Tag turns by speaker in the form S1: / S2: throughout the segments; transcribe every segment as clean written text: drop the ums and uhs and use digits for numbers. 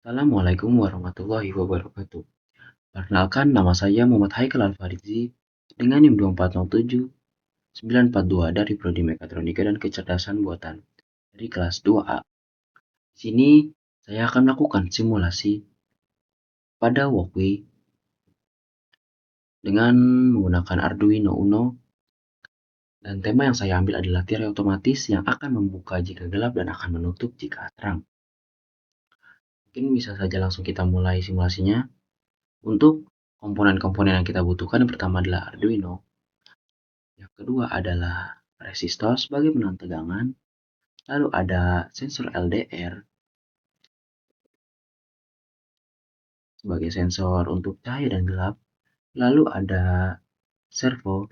S1: Assalamualaikum warahmatullahi wabarakatuh. Perkenalkan, nama saya Muhammad Haikal Alfaridzi dengan NIM 2479942 dari Prodi Mekatronika dan Kecerdasan Buatan dari kelas 2A. Di sini saya akan melakukan simulasi pada Walkway dengan menggunakan Arduino Uno, dan tema yang saya ambil adalah tirai otomatis yang akan membuka jika gelap dan akan menutup jika terang. Mungkin bisa saja langsung kita mulai simulasinya. Untuk komponen-komponen yang kita butuhkan, yang pertama adalah Arduino, yang kedua adalah resistor sebagai penentu tegangan, lalu ada sensor LDR sebagai sensor untuk cahaya dan gelap, lalu ada servo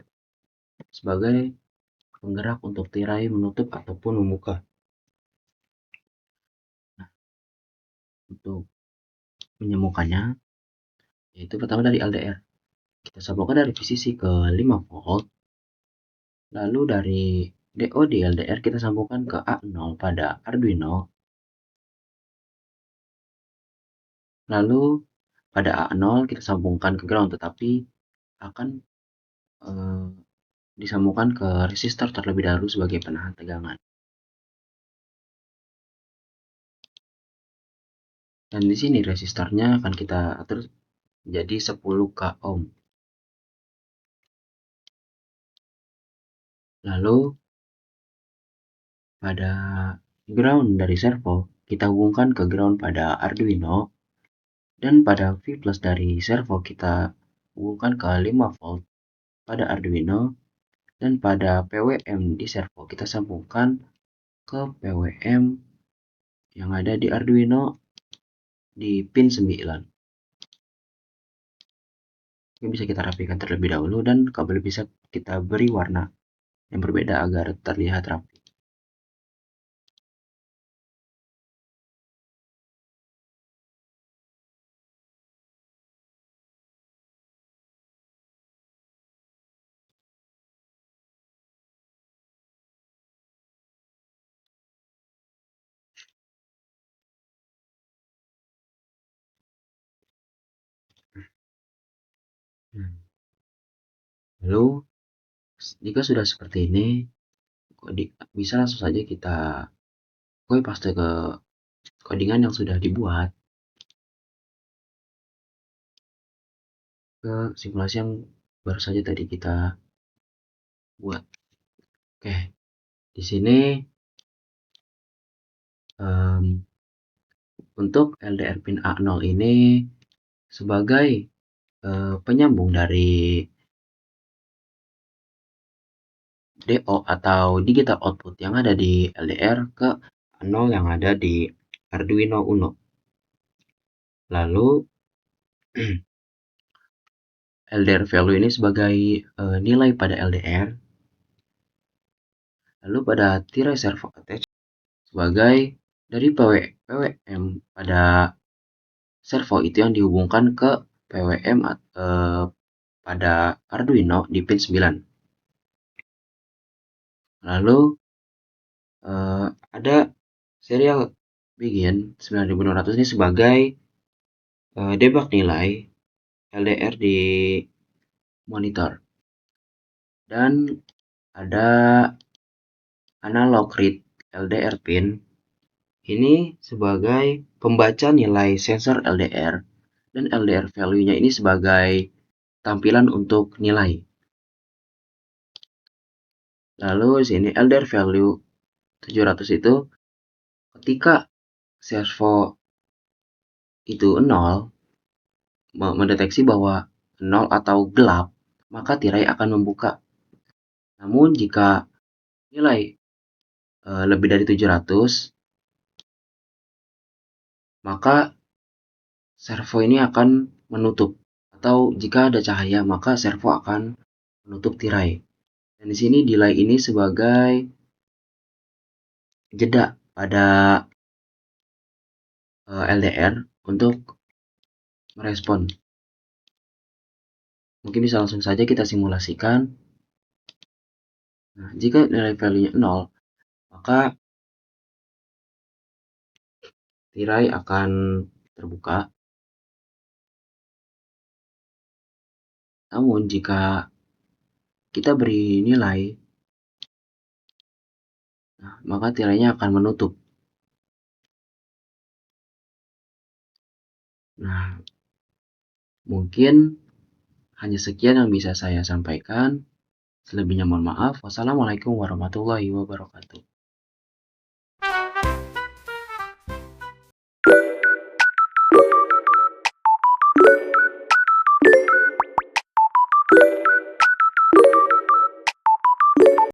S1: sebagai penggerak untuk tirai menutup ataupun membuka. Nah, untuk menyambungkannya, yaitu pertama dari LDR. Kita sambungkan dari VCC ke 5 volt, lalu dari DO di LDR kita sambungkan ke A0 pada Arduino, lalu pada A0 kita sambungkan ke ground, tetapi akan disambungkan ke resistor terlebih dahulu sebagai penahan tegangan. Dan di sini resistornya akan kita atur menjadi 10 k ohm. Lalu pada ground dari servo kita hubungkan ke ground pada Arduino, dan pada V plus dari servo kita hubungkan ke 5 volt pada Arduino, dan pada PWM di servo kita sambungkan ke PWM yang ada di Arduino di pin 9. Ini bisa kita rapikan terlebih dahulu, dan kabel bisa kita beri warna yang berbeda agar terlihat rapi. Lalu jika sudah seperti ini, bisa langsung saja kita paste ke codingan yang sudah dibuat ke simulasi yang baru saja tadi kita buat. Oke, di sini untuk LDR pin A0 ini sebagai penyambung dari DO atau digital output yang ada di LDR ke A0 yang ada di Arduino Uno. Lalu LDR value ini sebagai nilai pada LDR, lalu pada tirai servo attach sebagai dari PWM pada servo itu yang dihubungkan ke PWM pada Arduino di pin 9. Lalu ada serial begin 9600 ini sebagai debug nilai LDR di monitor, dan ada analog read LDR pin ini sebagai pembaca nilai sensor LDR, dan LDR value-nya ini sebagai tampilan untuk nilai. Lalu di sini LDR value 700 itu ketika servo itu 0, mendeteksi bahwa 0 atau gelap, maka tirai akan membuka. Namun jika nilai lebih dari 700, maka servo ini akan menutup, atau jika ada cahaya maka servo akan menutup tirai. Dan di sini delay ini sebagai jeda pada LDR untuk merespon. Mungkin bisa langsung saja kita simulasikan. Nah, jika nilai value-nya 0, maka tirai akan terbuka. Namun jika kita beri nilai, maka tirainya akan menutup. Nah, mungkin hanya sekian yang bisa saya sampaikan. Selebihnya mohon maaf. Wassalamualaikum warahmatullahi wabarakatuh.